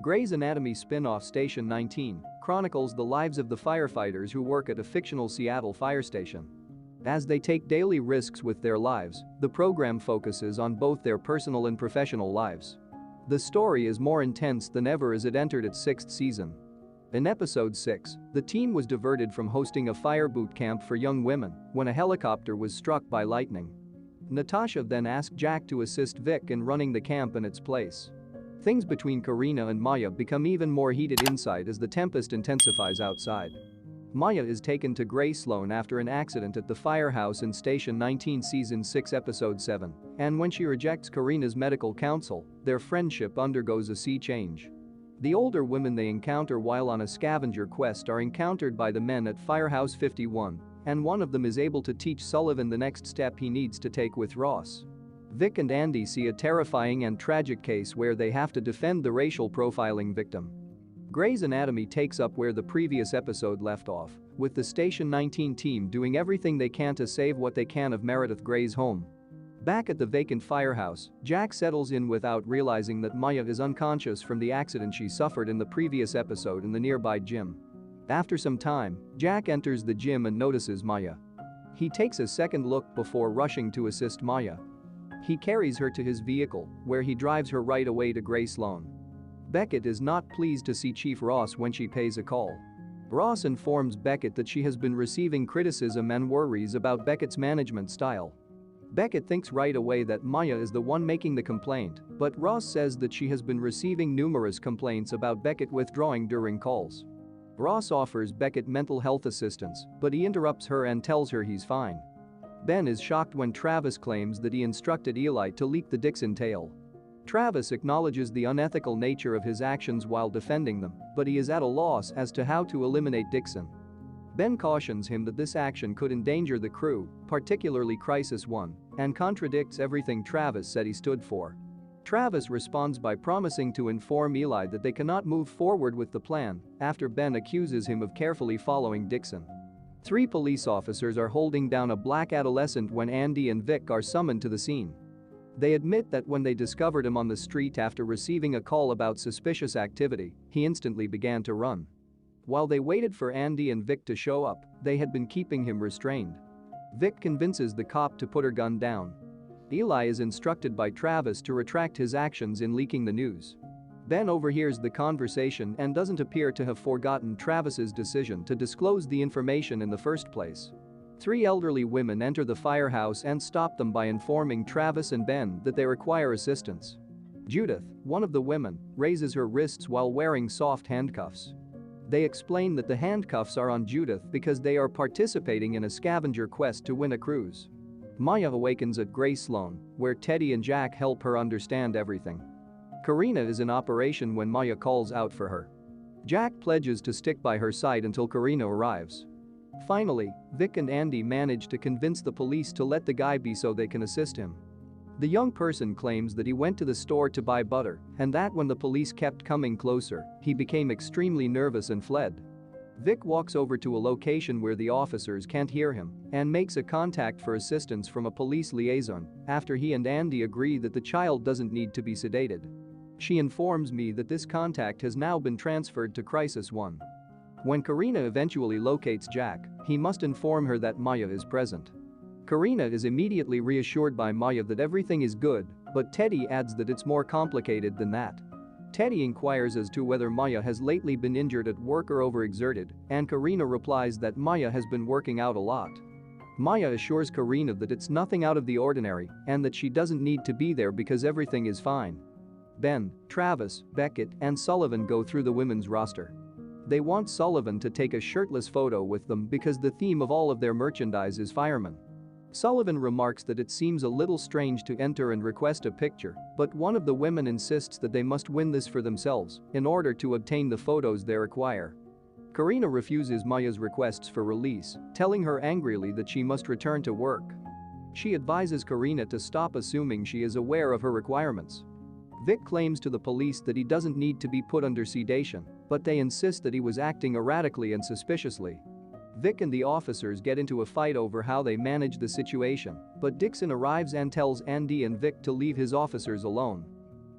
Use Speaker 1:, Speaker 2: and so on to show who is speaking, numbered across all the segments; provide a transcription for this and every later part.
Speaker 1: Grey's Anatomy spin-off Station 19 chronicles the lives of the firefighters who work at a fictional Seattle fire station. As they take daily risks with their lives, the program focuses on both their personal and professional lives. The story is more intense than ever as it entered its sixth season. In episode 6, the team was diverted from hosting a fire boot camp for young women when a helicopter was struck by lightning. Natasha then asked Jack to assist Vic in running the camp in its place. Things between Karina and Maya become even more heated inside as the tempest intensifies outside. Maya is taken to Grey Sloan after an accident at the firehouse in Station 19 Season 6 Episode 7, and when she rejects Karina's medical counsel, their friendship undergoes a sea change. The older women they encounter while on a scavenger quest are encountered by the men at Firehouse 51, and one of them is able to teach Sullivan the next step he needs to take with Ross. Vic and Andy see a terrifying and tragic case where they have to defend the racial profiling victim. Grey's Anatomy takes up where the previous episode left off, with the Station 19 team doing everything they can to save what they can of Meredith Grey's home. Back at the vacant firehouse, Jack settles in without realizing that Maya is unconscious from the accident she suffered in the previous episode in the nearby gym. After some time, Jack enters the gym and notices Maya. He takes a second look before rushing to assist Maya. He carries her to his vehicle, where he drives her right away to Grey Sloan. Beckett is not pleased to see Chief Ross when she pays a call. Ross informs Beckett that she has been receiving criticism and worries about Beckett's management style. Beckett thinks right away that Maya is the one making the complaint, but Ross says that she has been receiving numerous complaints about Beckett withdrawing during calls. Ross offers Beckett mental health assistance, but he interrupts her and tells her he's fine. Ben is shocked when Travis claims that he instructed Eli to leak the Dixon tale. Travis acknowledges the unethical nature of his actions while defending them, but he is at a loss as to how to eliminate Dixon. Ben cautions him that this action could endanger the crew, particularly Crisis 1, and contradicts everything Travis said he stood for. Travis responds by promising to inform Eli that they cannot move forward with the plan after Ben accuses him of carefully following Dixon. 3 police officers are holding down a black adolescent when Andy and Vic are summoned to the scene. They admit that when they discovered him on the street after receiving a call about suspicious activity, he instantly began to run. While they waited for Andy and Vic to show up, they had been keeping him restrained. Vic convinces the cop to put her gun down. Eli is instructed by Travis to retract his actions in leaking the news. Ben overhears the conversation and doesn't appear to have forgotten Travis's decision to disclose the information in the first place. 3 elderly women enter the firehouse and stop them by informing Travis and Ben that they require assistance. Judith, one of the women, raises her wrists while wearing soft handcuffs. They explain that the handcuffs are on Judith because they are participating in a scavenger quest to win a cruise. Maya awakens at Grey Sloan, where Teddy and Jack help her understand everything. Karina is in operation when Maya calls out for her. Jack pledges to stick by her side until Karina arrives. Finally, Vic and Andy manage to convince the police to let the guy be so they can assist him. The young person claims that he went to the store to buy butter and that when the police kept coming closer, he became extremely nervous and fled. Vic walks over to a location where the officers can't hear him and makes a contact for assistance from a police liaison after he and Andy agree that the child doesn't need to be sedated. She informs me that this contact has now been transferred to Crisis 1. When Karina eventually locates Jack, he must inform her that Maya is present. Karina is immediately reassured by Maya that everything is good, but Teddy adds that it's more complicated than that. Teddy inquires as to whether Maya has lately been injured at work or overexerted, and Karina replies that Maya has been working out a lot. Maya assures Karina that it's nothing out of the ordinary and that she doesn't need to be there because everything is fine. Ben, Travis, Beckett, and Sullivan go through the women's roster. They want Sullivan to take a shirtless photo with them because the theme of all of their merchandise is firemen. Sullivan remarks that it seems a little strange to enter and request a picture, but one of the women insists that they must win this for themselves in order to obtain the photos they require. Karina refuses Maya's requests for release, telling her angrily that she must return to work. She advises Karina to stop assuming she is aware of her requirements. Vic claims to the police that he doesn't need to be put under sedation, but they insist that he was acting erratically and suspiciously. Vic and the officers get into a fight over how they manage the situation, but Dixon arrives and tells Andy and Vic to leave his officers alone.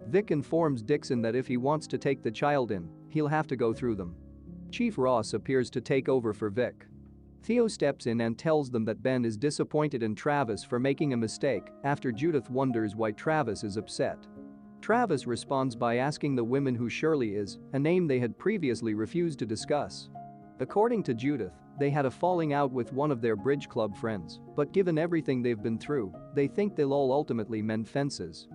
Speaker 1: Vic informs Dixon that if he wants to take the child in, he'll have to go through them. Chief Ross appears to take over for Vic. Theo steps in and tells them that Ben is disappointed in Travis for making a mistake after Judith wonders why Travis is upset. Travis responds by asking the women who Shirley is, a name they had previously refused to discuss. According to Judith, they had a falling out with one of their bridge club friends, but given everything they've been through, they think they'll all ultimately mend fences.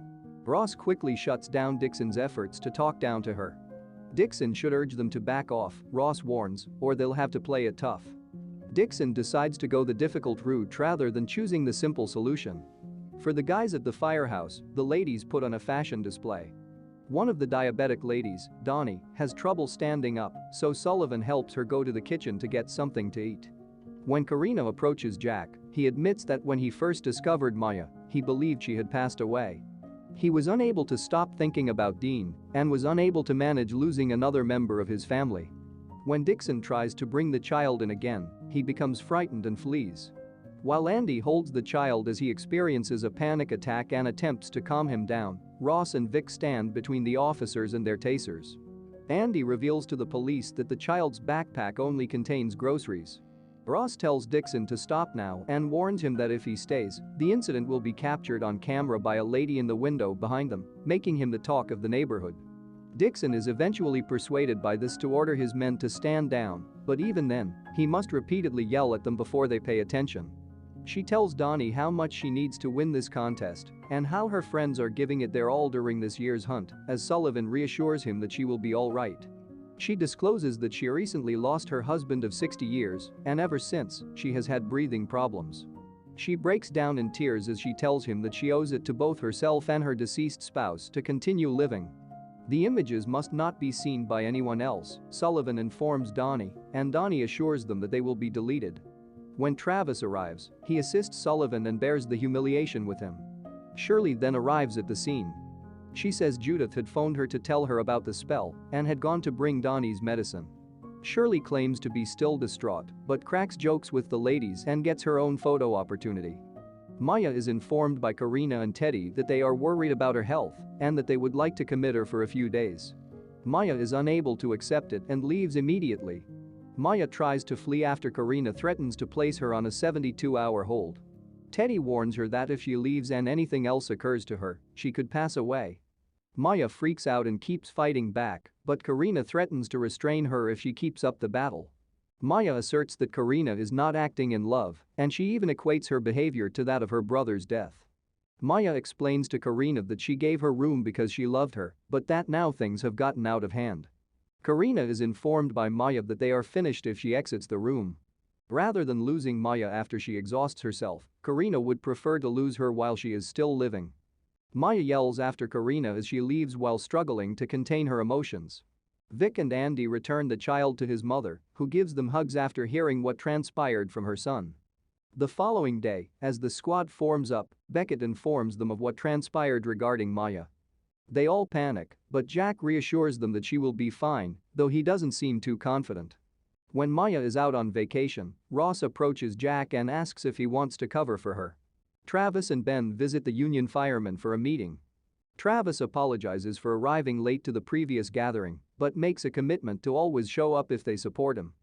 Speaker 1: Ross quickly shuts down Dixon's efforts to talk down to her. Dixon should urge them to back off, Ross warns, or they'll have to play it tough. Dixon decides to go the difficult route rather than choosing the simple solution. For the guys at the firehouse, the ladies put on a fashion display. One of the diabetic ladies, Donnie, has trouble standing up, so Sullivan helps her go to the kitchen to get something to eat. When Karina approaches Jack, he admits that when he first discovered Maya, he believed she had passed away. He was unable to stop thinking about Dean and was unable to manage losing another member of his family. When Dixon tries to bring the child in again, he becomes frightened and flees. While Andy holds the child as he experiences a panic attack and attempts to calm him down, Ross and Vic stand between the officers and their tasers. Andy reveals to the police that the child's backpack only contains groceries. Ross tells Dixon to stop now and warns him that if he stays, the incident will be captured on camera by a lady in the window behind them, making him the talk of the neighborhood. Dixon is eventually persuaded by this to order his men to stand down, but even then, he must repeatedly yell at them before they pay attention. She tells Donnie how much she needs to win this contest and how her friends are giving it their all during this year's hunt, as Sullivan reassures him that she will be all right. She discloses that she recently lost her husband of 60 years, and ever since, she has had breathing problems. She breaks down in tears as she tells him that she owes it to both herself and her deceased spouse to continue living. The images must not be seen by anyone else, Sullivan informs Donnie, and Donnie assures them that they will be deleted. When Travis arrives, he assists Sullivan and bears the humiliation with him. Shirley then arrives at the scene. She says Judith had phoned her to tell her about the spell and had gone to bring Donnie's medicine. Shirley claims to be still distraught, but cracks jokes with the ladies and gets her own photo opportunity. Maya is informed by Karina and Teddy that they are worried about her health and that they would like to commit her for a few days. Maya is unable to accept it and leaves immediately. Maya tries to flee after Karina threatens to place her on a 72-hour hold. Teddy warns her that if she leaves and anything else occurs to her, she could pass away. Maya freaks out and keeps fighting back, but Karina threatens to restrain her if she keeps up the battle. Maya asserts that Karina is not acting in love, and she even equates her behavior to that of her brother's death. Maya explains to Karina that she gave her room because she loved her, but that now things have gotten out of hand. Karina is informed by Maya that they are finished if she exits the room. Rather than losing Maya after she exhausts herself, Karina would prefer to lose her while she is still living. Maya yells after Karina as she leaves while struggling to contain her emotions. Vic and Andy return the child to his mother, who gives them hugs after hearing what transpired from her son. The following day, as the squad forms up, Beckett informs them of what transpired regarding Maya. They all panic, but Jack reassures them that she will be fine, though he doesn't seem too confident. When Maya is out on vacation, Ross approaches Jack and asks if he wants to cover for her. Travis and Ben visit the Union firemen for a meeting. Travis apologizes for arriving late to the previous gathering, but makes a commitment to always show up if they support him.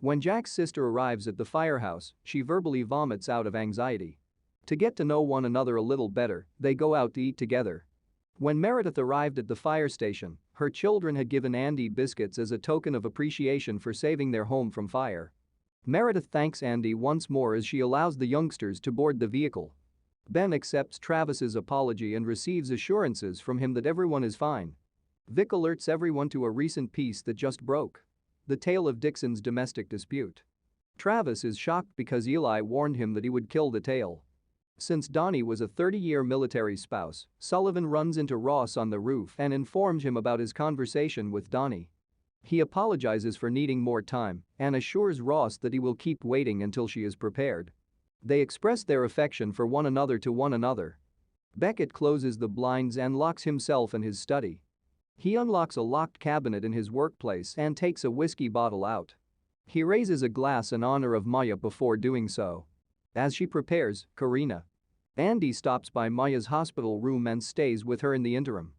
Speaker 1: When Jack's sister arrives at the firehouse, she verbally vomits out of anxiety. To get to know one another a little better, they go out to eat together. When Meredith arrived at the fire station, her children had given Andy biscuits as a token of appreciation for saving their home from fire. Meredith thanks Andy once more as she allows the youngsters to board the vehicle. Ben accepts Travis's apology and receives assurances from him that everyone is fine. Vic alerts everyone to a recent piece that just broke. The tale of Dixon's domestic dispute. Travis is shocked because Eli warned him that he would kill the tale. Since Donnie was a 30-year military spouse, Sullivan runs into Ross on the roof and informs him about his conversation with Donnie. He apologizes for needing more time and assures Ross that he will keep waiting until she is prepared. They express their affection for one another to one another. Beckett closes the blinds and locks himself in his study. He unlocks a locked cabinet in his workplace and takes a whiskey bottle out. He raises a glass in honor of Maya before doing so. As she prepares, Karina. Andy stops by Maya's hospital room and stays with her in the interim.